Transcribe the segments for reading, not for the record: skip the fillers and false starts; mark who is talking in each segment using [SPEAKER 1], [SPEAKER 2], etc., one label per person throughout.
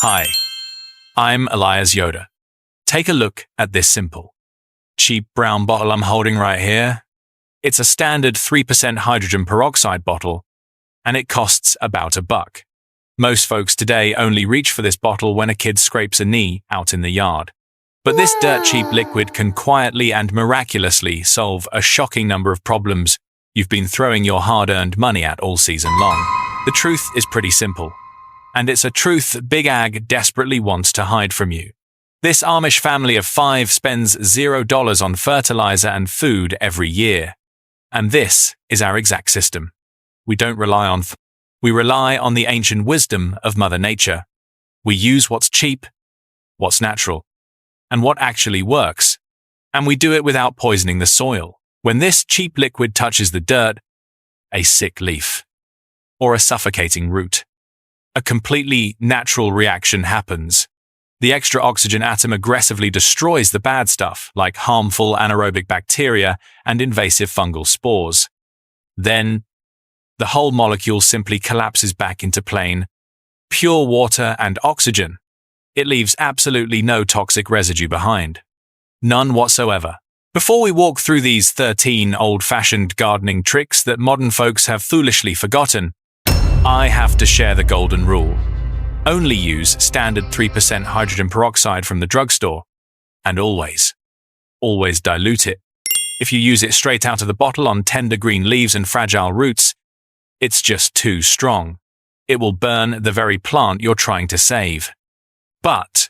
[SPEAKER 1] Hi, I'm Elias Yoda. Take a look at this simple, cheap brown bottle I'm holding right here. It's a standard 3% hydrogen peroxide bottle, and it costs about $1. Most folks today only reach for this bottle when a kid scrapes a knee out in the yard. But this dirt-cheap liquid can quietly and miraculously solve a shocking number of problems you've been throwing your hard-earned money at all season long. The truth is pretty simple, and it's a truth Big Ag desperately wants to hide from you. This Amish family of 5 spends $0 on fertilizer and food every year. And this is our exact system. We don't rely on we rely on the ancient wisdom of Mother Nature. We use what's cheap, what's natural, and what actually works. And we do it without poisoning the soil. When this cheap liquid touches the dirt, a sick leaf, or a suffocating root, a completely natural reaction happens. The extra oxygen atom aggressively destroys the bad stuff, like harmful anaerobic bacteria and invasive fungal spores. Then, the whole molecule simply collapses back into plain, pure water and oxygen. It leaves absolutely no toxic residue behind. None whatsoever. Before we walk through these 13 old-fashioned gardening tricks that modern folks have foolishly forgotten, I have to share the golden rule. Only use standard 3% hydrogen peroxide from the drugstore, and always dilute it. If you use it straight out of the bottle on tender green leaves and fragile roots, it's just too strong. It will burn the very plant you're trying to save. But,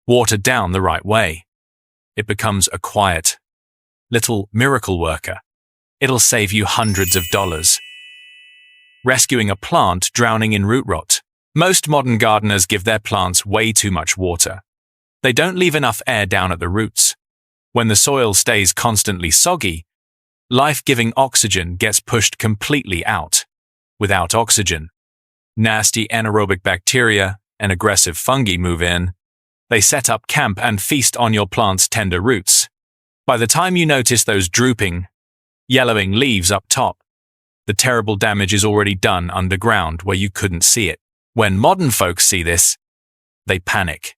[SPEAKER 1] watered down the right way, it becomes a quiet, little miracle worker. It'll save you hundreds of dollars, rescuing a plant drowning in root rot. Most modern gardeners give their plants way too much water. They don't leave enough air down at the roots. When the soil stays constantly soggy, life-giving oxygen gets pushed completely out. Without oxygen, nasty anaerobic bacteria and aggressive fungi move in. They set up camp and feast on your plant's tender roots. By the time you notice those drooping, yellowing leaves up top, the terrible damage is already done underground where you couldn't see it. When modern folks see this, they panic.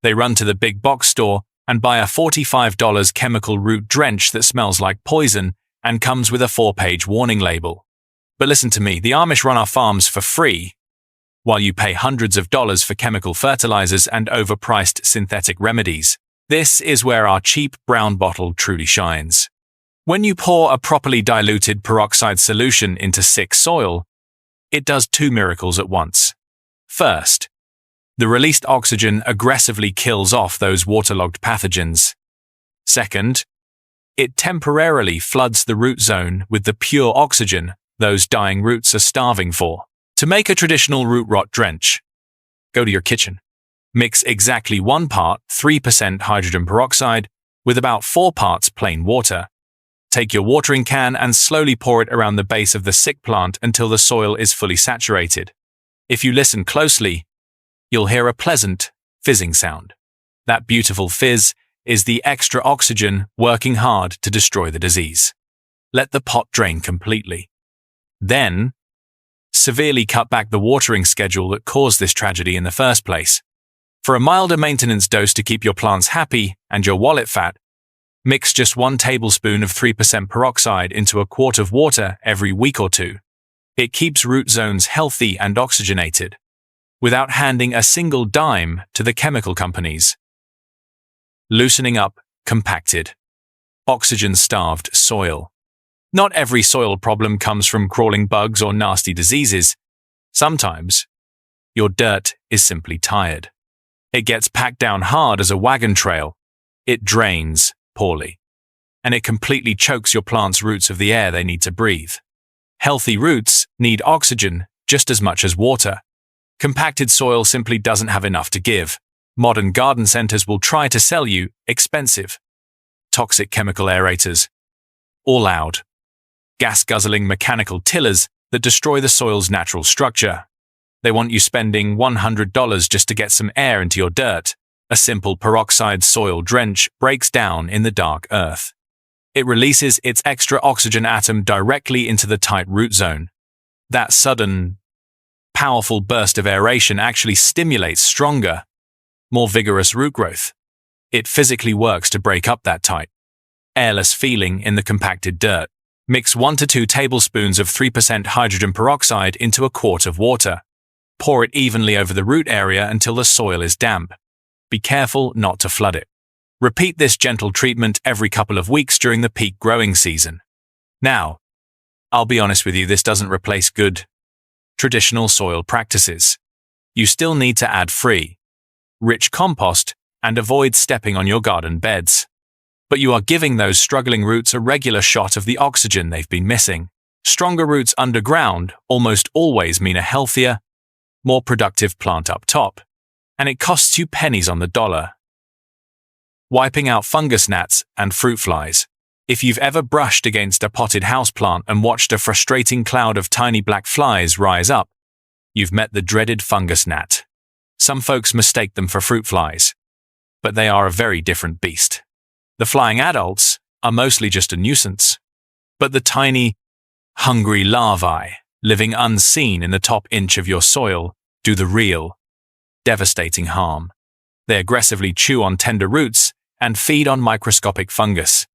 [SPEAKER 1] They run to the big box store and buy a $45 chemical root drench that smells like poison and comes with a 4-page warning label. But listen to me, the Amish run our farms for free, while you pay hundreds of dollars for chemical fertilizers and overpriced synthetic remedies. This is where our cheap brown bottle truly shines. When you pour a properly diluted peroxide solution into sick soil, it does 2 miracles at once. First, the released oxygen aggressively kills off those waterlogged pathogens. Second, it temporarily floods the root zone with the pure oxygen those dying roots are starving for. To make a traditional root rot drench, go to your kitchen. Mix exactly 1 part 3% hydrogen peroxide with about 4 parts plain water. Take your watering can and slowly pour it around the base of the sick plant until the soil is fully saturated. If you listen closely, you'll hear a pleasant, fizzing sound. That beautiful fizz is the extra oxygen working hard to destroy the disease. Let the pot drain completely. Then, severely cut back the watering schedule that caused this tragedy in the first place. For a milder maintenance dose to keep your plants happy and your wallet fat, mix just 1 tablespoon of 3% peroxide into a quart of water every week or 2. It keeps root zones healthy and oxygenated, without handing a single dime to the chemical companies. Loosening up compacted, oxygen-starved soil. Not every soil problem comes from crawling bugs or nasty diseases. Sometimes, your dirt is simply tired. It gets packed down hard as a wagon trail. It drains poorly, and it completely chokes your plant's roots of the air they need to breathe. Healthy roots need oxygen just as much as water. Compacted soil simply doesn't have enough to give. Modern garden centers will try to sell you expensive, toxic chemical aerators, or loud, gas-guzzling mechanical tillers that destroy the soil's natural structure. They want you spending $100 just to get some air into your dirt. A simple peroxide soil drench breaks down in the dark earth. It releases its extra oxygen atom directly into the tight root zone. That sudden, powerful burst of aeration actually stimulates stronger, more vigorous root growth. It physically works to break up that tight, airless feeling in the compacted dirt. Mix 1 to 2 tablespoons of 3% hydrogen peroxide into a quart of water. Pour it evenly over the root area until the soil is damp. Be careful not to flood it. Repeat this gentle treatment every couple of weeks during the peak growing season. Now, I'll be honest with you, this doesn't replace good, traditional soil practices. You still need to add free, rich compost and avoid stepping on your garden beds. But you are giving those struggling roots a regular shot of the oxygen they've been missing. Stronger roots underground almost always mean a healthier, more productive plant up top, and it costs you pennies on the dollar. Wiping out fungus gnats and fruit flies. If you've ever brushed against a potted houseplant and watched a frustrating cloud of tiny black flies rise up, you've met the dreaded fungus gnat. Some folks mistake them for fruit flies, but they are a very different beast. The flying adults are mostly just a nuisance, but the tiny, hungry larvae, living unseen in the top inch of your soil, do the real, devastating harm. They aggressively chew on tender roots and feed on microscopic fungus.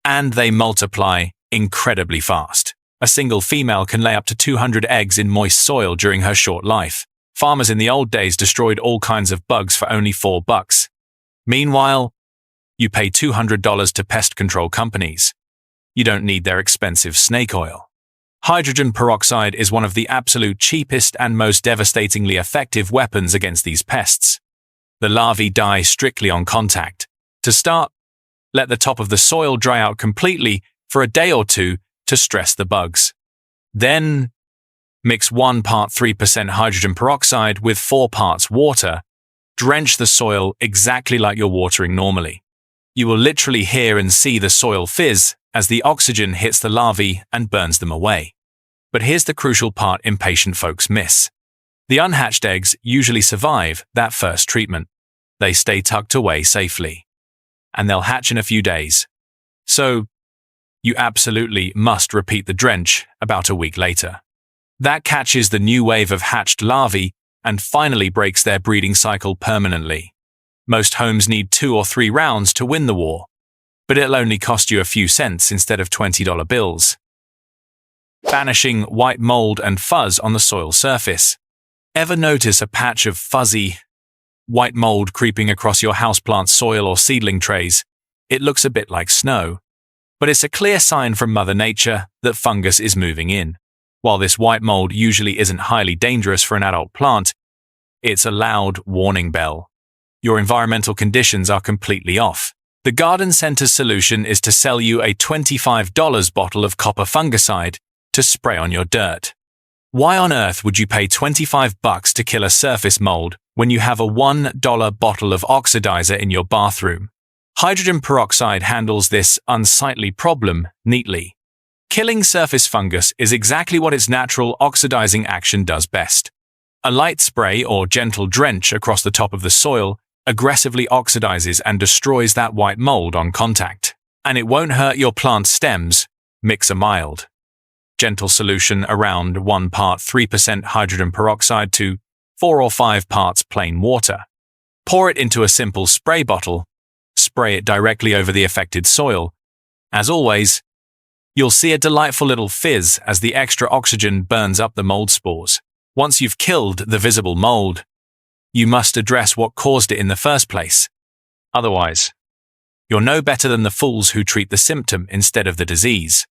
[SPEAKER 1] And they multiply incredibly fast. A single female can lay up to 200 eggs in moist soil during her short life. Farmers in the old days destroyed all kinds of bugs for only $4. Meanwhile, you pay $200 to pest control companies. You don't need their expensive snake oil. Hydrogen peroxide is one of the absolute cheapest and most devastatingly effective weapons against these pests. The larvae die strictly on contact. To start, let the top of the soil dry out completely for a day or two to stress the bugs. Then, mix 1 part 3% hydrogen peroxide with 4 parts water. Drench the soil exactly like you're watering normally. You will literally hear and see the soil fizz as the oxygen hits the larvae and burns them away. But here's the crucial part impatient folks miss. The unhatched eggs usually survive that first treatment. They stay tucked away safely, and they'll hatch in a few days. So, you absolutely must repeat the drench about a week later. That catches the new wave of hatched larvae and finally breaks their breeding cycle permanently. Most homes need 2 or 3 rounds to win the war, but it'll only cost you a few cents instead of $20 bills. Banishing white mold and fuzz on the soil surface. Ever notice a patch of fuzzy, white mold creeping across your houseplant soil or seedling trays? It looks a bit like snow, but it's a clear sign from Mother Nature that fungus is moving in. While this white mold usually isn't highly dangerous for an adult plant, it's a loud warning bell. Your environmental conditions are completely off. The garden center's solution is to sell you a $25 bottle of copper fungicide to spray on your dirt. Why on earth would you pay $25 to kill a surface mold when you have a $1 bottle of oxidizer in your bathroom? Hydrogen peroxide handles this unsightly problem neatly. Killing surface fungus is exactly what its natural oxidizing action does best. A light spray or gentle drench across the top of the soil aggressively oxidizes and destroys that white mold on contact. And it won't hurt your plant stems. Mix a mild, gentle solution around 1 part 3% hydrogen peroxide to 4 or 5 parts plain water. Pour it into a simple spray bottle. Spray it directly over the affected soil. As always, you'll see a delightful little fizz as the extra oxygen burns up the mold spores. Once you've killed the visible mold, you must address what caused it in the first place. Otherwise, you're no better than the fools who treat the symptom instead of the disease.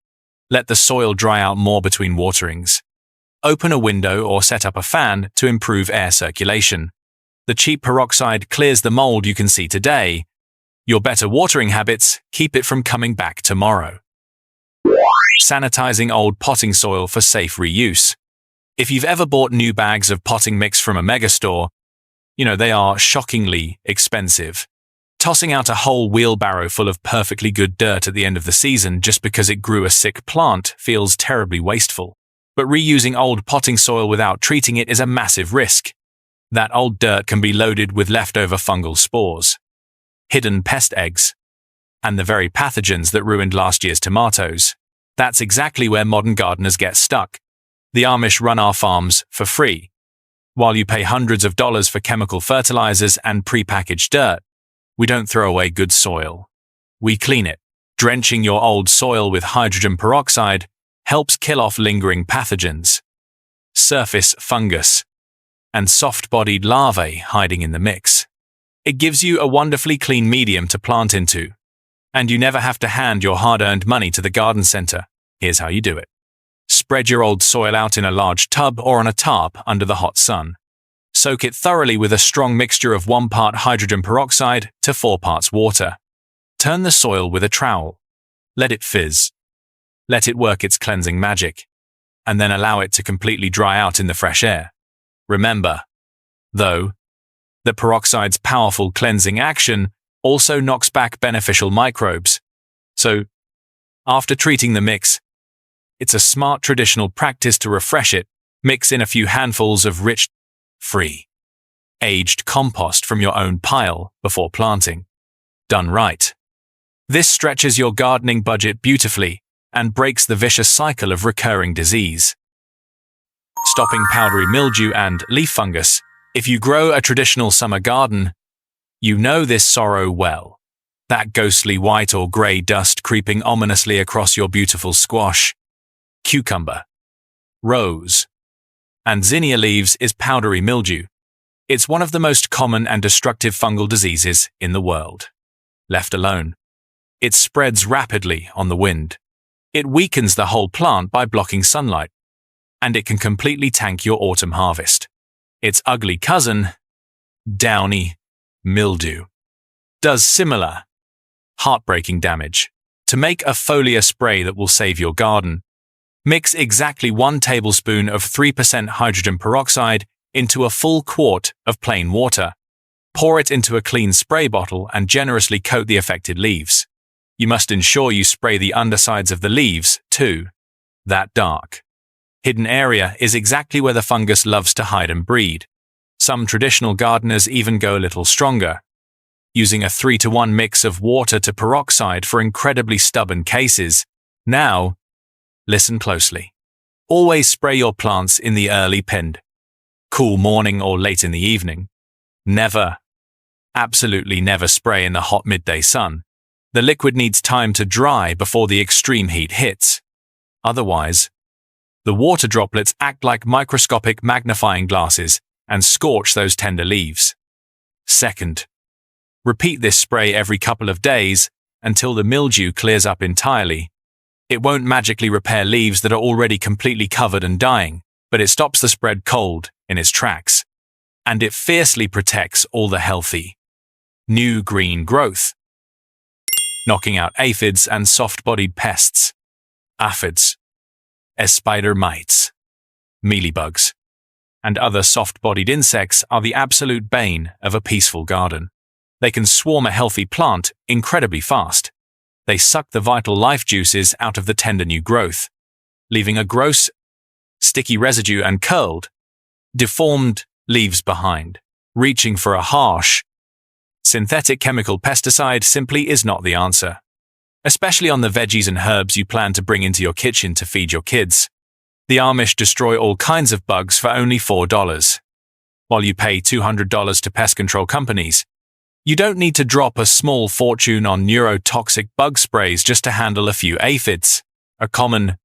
[SPEAKER 1] Let the soil dry out more between waterings. Open a window or set up a fan to improve air circulation. The cheap peroxide clears the mold you can see today. Your better watering habits keep it from coming back tomorrow. Sanitizing old potting soil for safe reuse. If you've ever bought new bags of potting mix from a megastore, they are shockingly expensive. Tossing out a whole wheelbarrow full of perfectly good dirt at the end of the season just because it grew a sick plant feels terribly wasteful. But reusing old potting soil without treating it is a massive risk. That old dirt can be loaded with leftover fungal spores, hidden pest eggs, and the very pathogens that ruined last year's tomatoes. That's exactly where modern gardeners get stuck. The Amish run our farms for free. While you pay hundreds of dollars for chemical fertilizers and prepackaged dirt, we don't throw away good soil. We clean it. Drenching your old soil with hydrogen peroxide helps kill off lingering pathogens, surface fungus, and soft-bodied larvae hiding in the mix. It gives you a wonderfully clean medium to plant into, and you never have to hand your hard-earned money to the garden center. Here's how you do it. Spread your old soil out in a large tub or on a tarp under the hot sun. Soak it thoroughly with a strong mixture of 1 part hydrogen peroxide to 4 parts water. Turn the soil with a trowel. Let it fizz. Let it work its cleansing magic, and then allow it to completely dry out in the fresh air. Remember, though, that peroxide's powerful cleansing action also knocks back beneficial microbes. So, after treating the mix, it's a smart traditional practice to refresh it. Mix in a few handfuls of rich, free, aged compost from your own pile before planting. Done right. This stretches your gardening budget beautifully and breaks the vicious cycle of recurring disease. Stopping powdery mildew and leaf fungus. If you grow a traditional summer garden, you know this sorrow well. That ghostly white or grey dust creeping ominously across your beautiful squash, cucumber, rose, and zinnia leaves is powdery mildew. It's one of the most common and destructive fungal diseases in the world. Left alone, it spreads rapidly on the wind. It weakens the whole plant by blocking sunlight, and it can completely tank your autumn harvest. Its ugly cousin, downy mildew, does similar, heartbreaking damage. To make a foliar spray that will save your garden, mix exactly 1 tablespoon of 3% hydrogen peroxide into a full quart of plain water. Pour it into a clean spray bottle and generously coat the affected leaves. You must ensure you spray the undersides of the leaves, too. That dark, hidden area is exactly where the fungus loves to hide and breed. Some traditional gardeners even go a little stronger, using a 3-to-1 mix of water to peroxide for incredibly stubborn cases. Now, listen closely. Always spray your plants in the early pinned, cool morning or late in the evening. Never, absolutely never spray in the hot midday sun. The liquid needs time to dry before the extreme heat hits. Otherwise, the water droplets act like microscopic magnifying glasses and scorch those tender leaves. Second, repeat this spray every couple of days until the mildew clears up entirely. It won't magically repair leaves that are already completely covered and dying, but it stops the spread cold in its tracks, and it fiercely protects all the healthy, new green growth, knocking out aphids and soft-bodied pests. Aphids, spider mites, mealybugs, and other soft-bodied insects are the absolute bane of a peaceful garden. They can swarm a healthy plant incredibly fast. They suck the vital life juices out of the tender new growth, leaving a gross, sticky residue and curled, deformed leaves behind. Reaching for a harsh, synthetic chemical pesticide simply is not the answer, especially on the veggies and herbs you plan to bring into your kitchen to feed your kids. The Amish destroy all kinds of bugs for only $4. While you pay $200 to pest control companies, you don't need to drop a small fortune on neurotoxic bug sprays just to handle a few aphids. A common,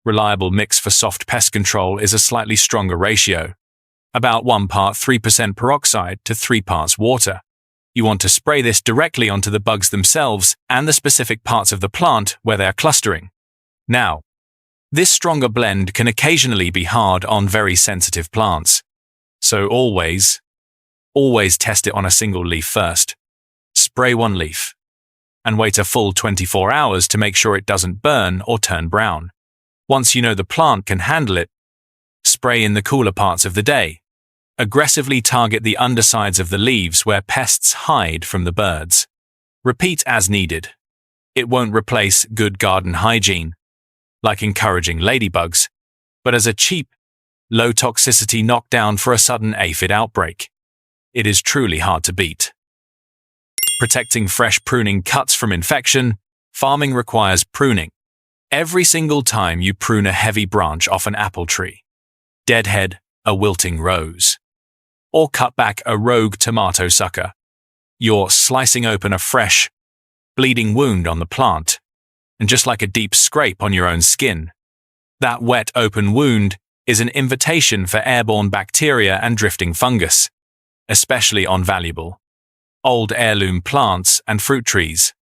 [SPEAKER 1] reliable mix for soft pest control is a slightly stronger ratio, about 1 part 3% peroxide to 3 parts water. You want to spray this directly onto the bugs themselves and the specific parts of the plant where they are clustering. Now, this stronger blend can occasionally be hard on very sensitive plants, so always test it on a single leaf first. Spray 1 leaf, and wait a full 24 hours to make sure it doesn't burn or turn brown. Once you know the plant can handle it, spray in the cooler parts of the day. Aggressively target the undersides of the leaves where pests hide from the birds. Repeat as needed. It won't replace good garden hygiene, like encouraging ladybugs, but as a cheap, low-toxicity knockdown for a sudden aphid outbreak. It is truly hard to beat. Protecting fresh pruning cuts from infection. Farming requires pruning. Every single time you prune a heavy branch off an apple tree, deadhead, a wilting rose, or cut back a rogue tomato sucker. You're slicing open a fresh, bleeding wound on the plant, and just like a deep scrape on your own skin, that wet open wound is an invitation for airborne bacteria and drifting fungus, especially on valuable, old heirloom plants and fruit trees.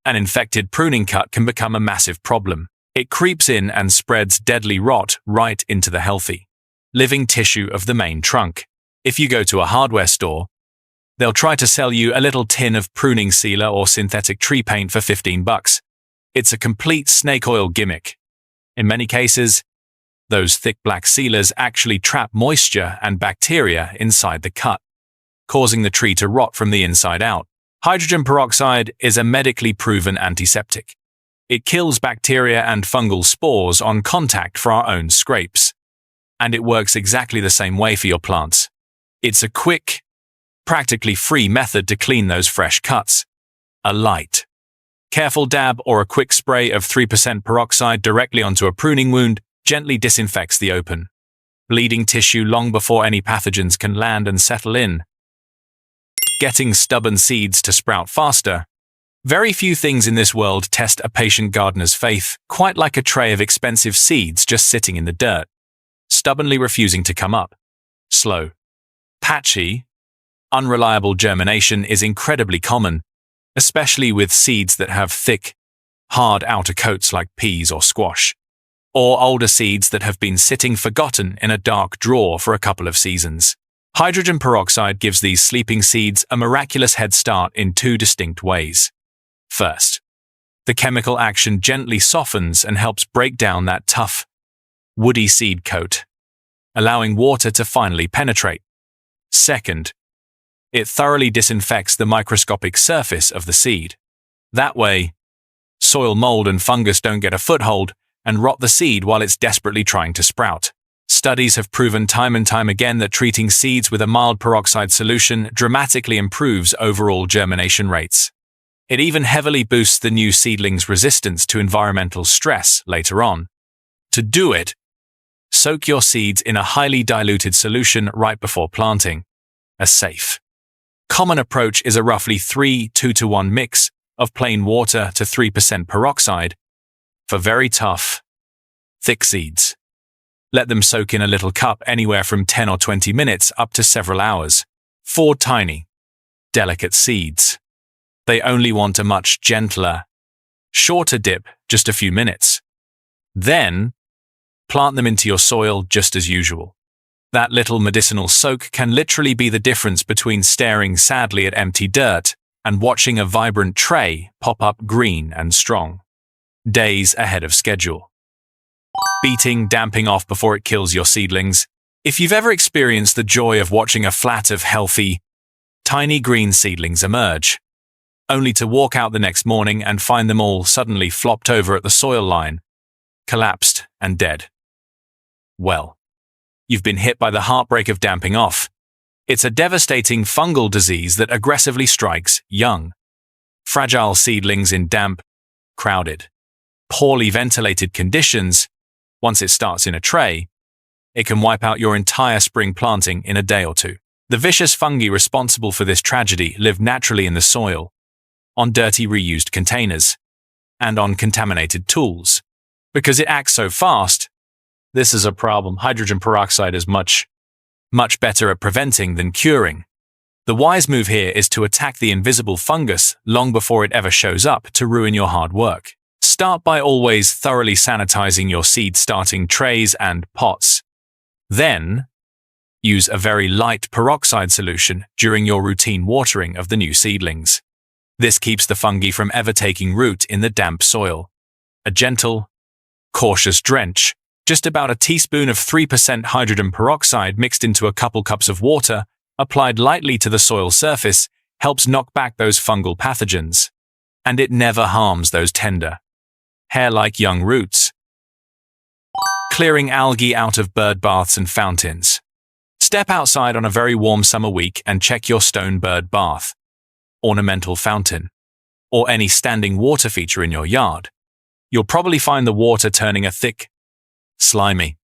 [SPEAKER 1] An infected pruning cut can become a massive problem. It creeps in and spreads deadly rot right into the healthy, living tissue of the main trunk. If you go to a hardware store, they'll try to sell you a little tin of pruning sealer or synthetic tree paint for $15. It's a complete snake oil gimmick. In many cases, those thick black sealers actually trap moisture and bacteria inside the cut, causing the tree to rot from the inside out. Hydrogen peroxide is a medically proven antiseptic. It kills bacteria and fungal spores on contact for our own scrapes. And it works exactly the same way for your plants. It's a quick, practically free method to clean those fresh cuts. A light, careful dab or a quick spray of 3% peroxide directly onto a pruning wound gently disinfects the open, bleeding tissue long before any pathogens can land and settle in. Getting stubborn seeds to sprout faster. Very few things in this world test a patient gardener's faith quite like a tray of expensive seeds just sitting in the dirt, stubbornly refusing to come up. Slow, patchy, unreliable germination is incredibly common, especially with seeds that have thick, hard outer coats like peas or squash, or older seeds that have been sitting forgotten in a dark drawer for a couple of seasons. Hydrogen peroxide gives these sleeping seeds a miraculous head start in two distinct ways. First, the chemical action gently softens and helps break down that tough, woody seed coat, allowing water to finally penetrate. Second, it thoroughly disinfects the microscopic surface of the seed. That way, soil mold and fungus don't get a foothold and rot the seed while it's desperately trying to sprout. Studies have proven time and time again that treating seeds with a mild peroxide solution dramatically improves overall germination rates. It even heavily boosts the new seedling's resistance to environmental stress later on. To do it, soak your seeds in a highly diluted solution right before planting. A safe, common approach is a roughly 3:2:1 mix of plain water to 3% peroxide for very tough, thick seeds. Let them soak in a little cup anywhere from 10 or 20 minutes up to several hours. For tiny, delicate seeds, they only want a much gentler, shorter dip, just a few minutes. Then, plant them into your soil just as usual. That little medicinal soak can literally be the difference between staring sadly at empty dirt and watching a vibrant tray pop up green and strong. Days ahead of schedule. Beating, damping off before it kills your seedlings. If you've ever experienced the joy of watching a flat of healthy, tiny green seedlings emerge, only to walk out the next morning and find them all suddenly flopped over at the soil line, collapsed and dead. Well, you've been hit by the heartbreak of damping off. It's a devastating fungal disease that aggressively strikes young, fragile seedlings in damp, crowded, poorly ventilated conditions. Once it starts in a tray, it can wipe out your entire spring planting in a day or two. The vicious fungi responsible for this tragedy live naturally in the soil, on dirty reused containers, and on contaminated tools. Because it acts so fast, this is a problem hydrogen peroxide is much better at preventing than curing. The wise move here is to attack the invisible fungus long before it ever shows up to ruin your hard work. Start by always thoroughly sanitizing your seed starting trays and pots. Then, use a very light peroxide solution during your routine watering of the new seedlings. This keeps the fungi from ever taking root in the damp soil. A gentle, cautious drench, just about a teaspoon of 3% hydrogen peroxide mixed into a couple cups of water, applied lightly to the soil surface, helps knock back those fungal pathogens. And it never harms those tender, hair-like young roots. Clearing algae out of bird baths and fountains. Step outside on a very warm summer week and check your stone bird bath, ornamental fountain, or any standing water feature in your yard. You'll probably find the water turning a thick, slimy,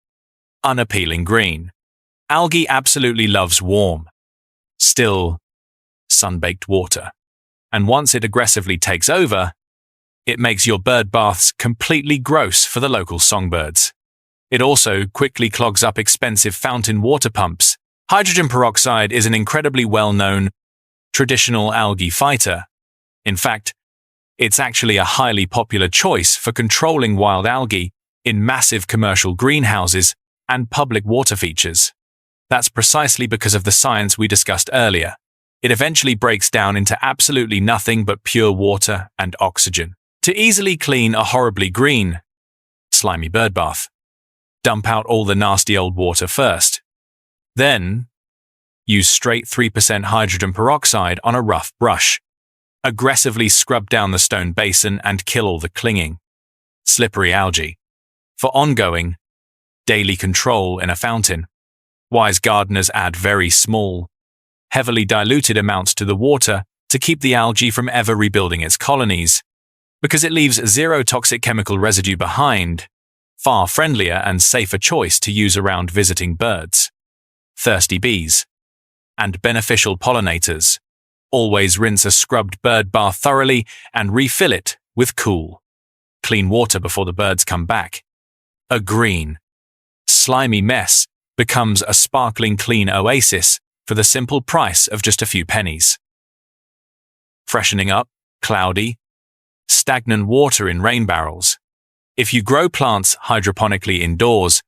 [SPEAKER 1] unappealing green. Algae absolutely loves warm, Still sun-baked water. And once it aggressively takes over, it makes your bird baths completely gross for the local songbirds. It also quickly clogs up expensive fountain water pumps. Hydrogen peroxide is an incredibly well-known traditional algae fighter. In fact, it's actually a highly popular choice for controlling wild algae in massive commercial greenhouses and public water features. That's precisely because of the science we discussed earlier. It eventually breaks down into absolutely nothing but pure water and oxygen. To easily clean a horribly green, slimy bird bath, dump out all the nasty old water first. Then, use straight 3% hydrogen peroxide on a rough brush. Aggressively scrub down the stone basin and kill all the clinging, slippery algae. For ongoing, daily control in a fountain, wise gardeners add very small, heavily diluted amounts to the water to keep the algae from ever rebuilding its colonies, because it leaves zero toxic chemical residue behind, far friendlier and safer choice to use around visiting birds, thirsty bees, and beneficial pollinators. Always rinse a scrubbed bird bath thoroughly and refill it with cool, clean water before the birds come back. A green, slimy mess becomes a sparkling clean oasis for the simple price of just a few pennies. Freshening up cloudy, stagnant water in rain barrels. If you grow plants hydroponically indoors,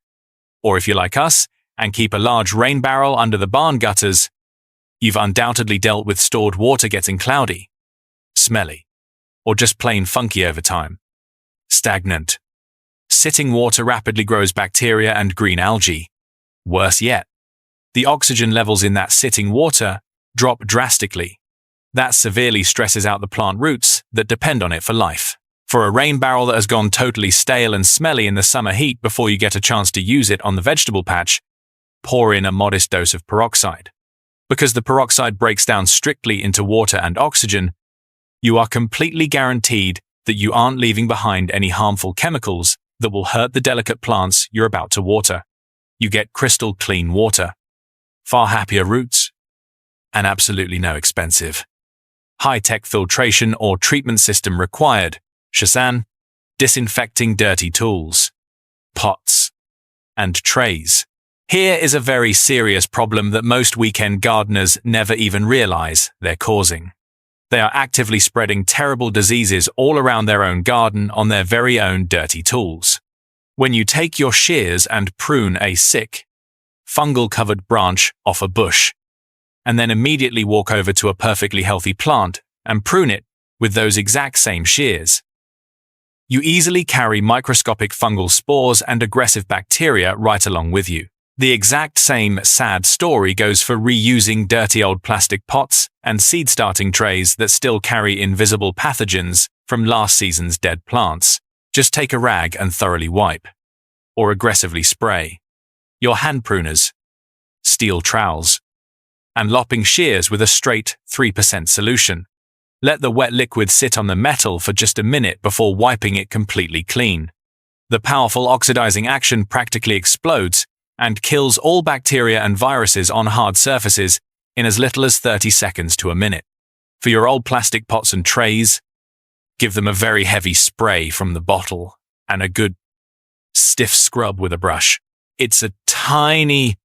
[SPEAKER 1] or if you're like us and keep a large rain barrel under the barn gutters, you've undoubtedly dealt with stored water getting cloudy, smelly, or just plain funky over time. Stagnant. Sitting water rapidly grows bacteria and green algae. Worse yet, the oxygen levels in that sitting water drop drastically. That severely stresses out the plant roots that depend on it for life. For a rain barrel that has gone totally stale and smelly in the summer heat before you get a chance to use it on the vegetable patch, pour in a modest dose of peroxide. Because the peroxide breaks down strictly into water and oxygen, you are completely guaranteed that you aren't leaving behind any harmful chemicals that will hurt the delicate plants you're about to water. You get crystal clean water, far happier roots, and absolutely no expensive high-tech filtration or treatment system required. Shazam, disinfecting dirty tools, pots, and trays. Here is a very serious problem that most weekend gardeners never even realize they're causing. They are actively spreading terrible diseases all around their own garden on their very own dirty tools. When you take your shears and prune a sick, fungal-covered branch off a bush, and then immediately walk over to a perfectly healthy plant and prune it with those exact same shears, you easily carry microscopic fungal spores and aggressive bacteria right along with you. The exact same sad story goes for reusing dirty old plastic pots and seed-starting trays that still carry invisible pathogens from last season's dead plants. Just take a rag and thoroughly wipe, or aggressively spray, your hand pruners, steel trowels, and lopping shears with a straight 3% solution. Let the wet liquid sit on the metal for just a minute before wiping it completely clean. The powerful oxidizing action practically explodes and kills all bacteria and viruses on hard surfaces in as little as 30 seconds to a minute. For your old plastic pots and trays, give them a very heavy spray from the bottle and a good stiff scrub with a brush. It's a tiny,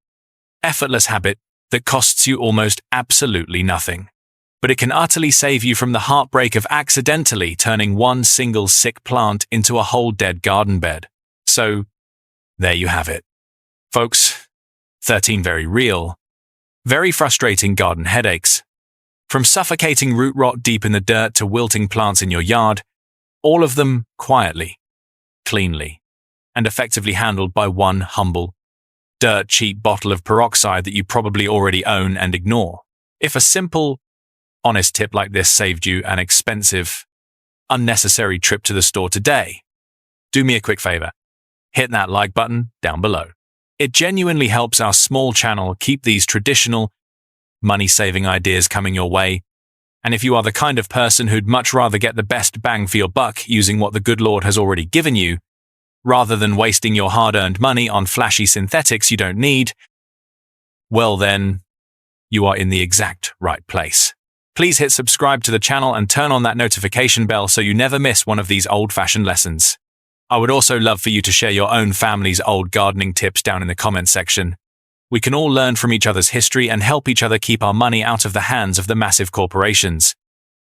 [SPEAKER 1] effortless habit that costs you almost absolutely nothing. But it can utterly save you from the heartbreak of accidentally turning one single sick plant into a whole dead garden bed. So, there you have it. Folks, 13 very real, very frustrating garden headaches. From suffocating root rot deep in the dirt to wilting plants in your yard, all of them quietly, cleanly, and effectively handled by one humble, dirt-cheap bottle of peroxide that you probably already own and ignore. If a simple, honest tip like this saved you an expensive, unnecessary trip to the store today, do me a quick favor. Hit that like button down below. It genuinely helps our small channel keep these traditional, money-saving ideas coming your way. And if you are the kind of person who'd much rather get the best bang for your buck using what the good Lord has already given you, rather than wasting your hard-earned money on flashy synthetics you don't need, well then, you are in the exact right place. Please hit subscribe to the channel and turn on that notification bell so you never miss one of these old-fashioned lessons. I would also love for you to share your own family's old gardening tips down in the comments section. We can all learn from each other's history and help each other keep our money out of the hands of the massive corporations.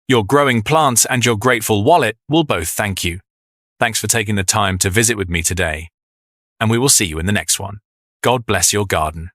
[SPEAKER 1] Your growing plants and your grateful wallet will both thank you. Thanks for taking the time to visit with me today. And we will see you in the next one. God bless your garden.